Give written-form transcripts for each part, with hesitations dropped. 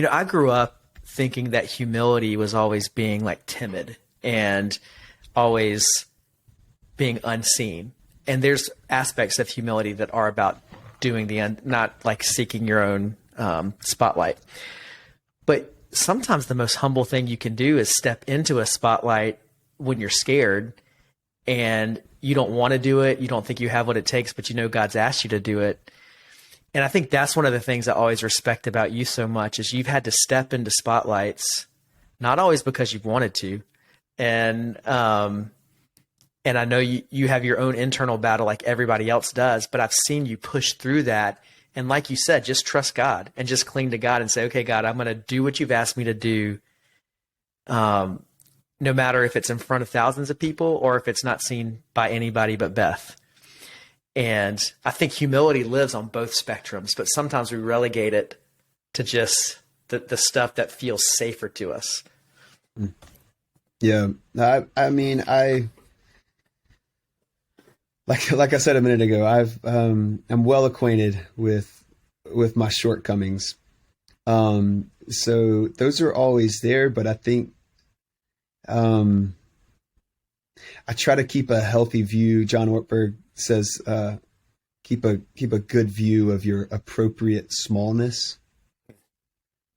I grew up thinking that humility was always being like timid and always being unseen. And there's aspects of humility that are about doing not like seeking your own spotlight. But sometimes the most humble thing you can do is step into a spotlight when you're scared and you don't want to do it. You don't think you have what it takes, but you know God's asked you to do it. And I think that's one of the things I always respect about you so much is you've had to step into spotlights, not always because you've wanted to. And I know you have your own internal battle like everybody else does, but I've seen you push through that. And like you said, just trust God and just cling to God and say, okay, God, I'm going to do what you've asked me to do. No matter if it's in front of thousands of people or if it's not seen by anybody but Beth. And I think humility lives on both spectrums, but sometimes we relegate it to just the stuff that feels safer to us. Yeah. I mean, like I said a minute ago, I'm well acquainted with my shortcomings. So those are always there, but I think, I try to keep a healthy view. John Ortberg says, keep a good view of your appropriate smallness,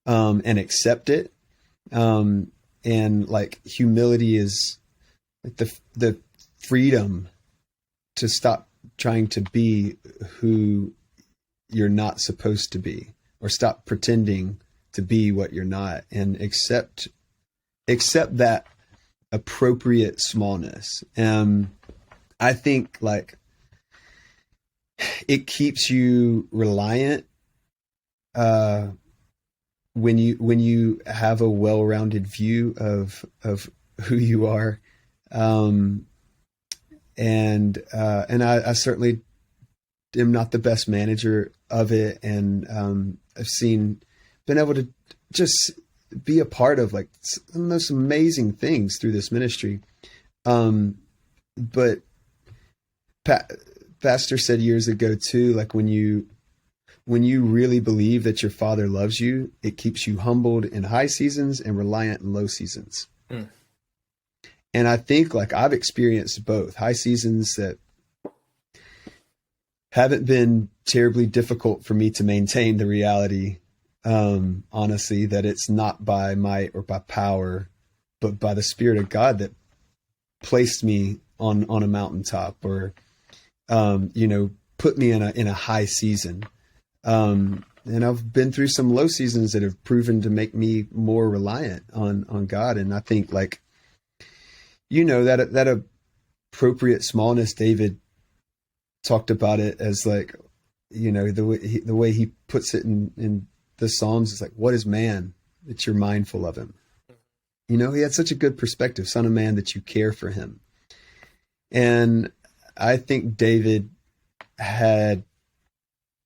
and accept it. And like humility is like the freedom to stop trying to be who you're not supposed to be, or stop pretending to be what you're not, and accept that appropriate smallness. I think like it keeps you reliant, when you have a well-rounded view of who you are. And I certainly am not the best manager of it. And, I've been able to just be a part of like the most amazing things through this ministry. But Pastor said years ago too, like when you really believe that your Father loves you, it keeps you humbled in high seasons and reliant in low seasons. Mm. And I think like I've experienced both high seasons that haven't been terribly difficult for me to maintain the reality, honestly, that it's not by might or by power, but by the Spirit of God that placed me on a mountaintop, or, put me in a high season. And I've been through some low seasons that have proven to make me more reliant on God. And I think like, that appropriate smallness, David talked about it as like, the way he puts it in the Psalms is like, what is man that you're mindful of him? He had such a good perspective, son of man, that you care for him. And I think David had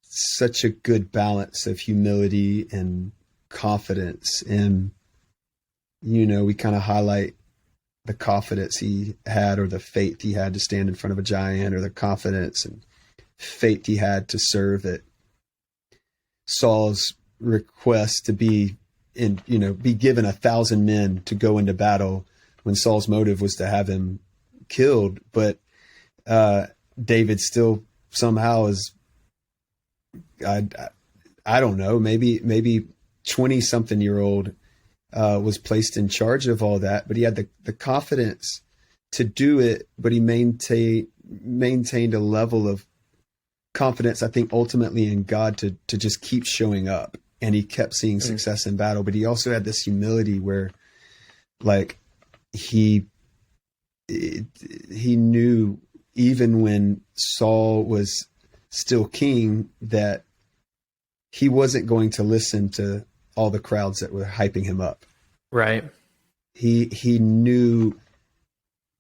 such a good balance of humility and confidence. And, we kind of highlight the confidence he had, or the faith he had to stand in front of a giant, or the confidence and faith he had to serve at Saul's request to be given 1,000 men to go into battle when Saul's motive was to have him killed. But David still somehow is, I don't know, maybe 20-something-year-old was placed in charge of all that, but he had the confidence to do it, but he maintained a level of confidence, I think, ultimately in God to just keep showing up. And he kept seeing success in battle, but he also had this humility where like he knew even when Saul was still king that he wasn't going to listen to all the crowds that were hyping him up. Right. He knew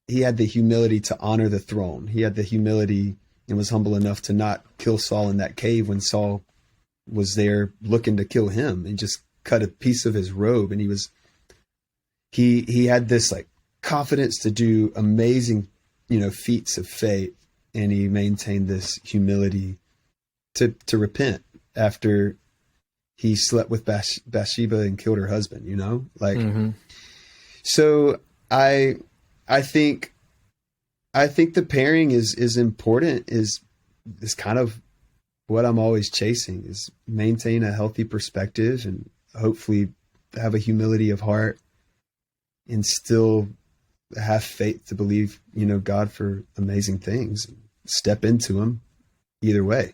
he had the humility to honor the throne. He had the humility and was humble enough to not kill Saul in that cave when Saul was there looking to kill him, and just cut a piece of his robe. And he had this like confidence to do amazing, feats of faith. And he maintained this humility to repent after he slept with Bathsheba and killed her husband, like, Mm-hmm. so I think the pairing is important, is kind of what I'm always chasing, is maintain a healthy perspective and hopefully have a humility of heart and still have faith to believe, God for amazing things, step into them either way.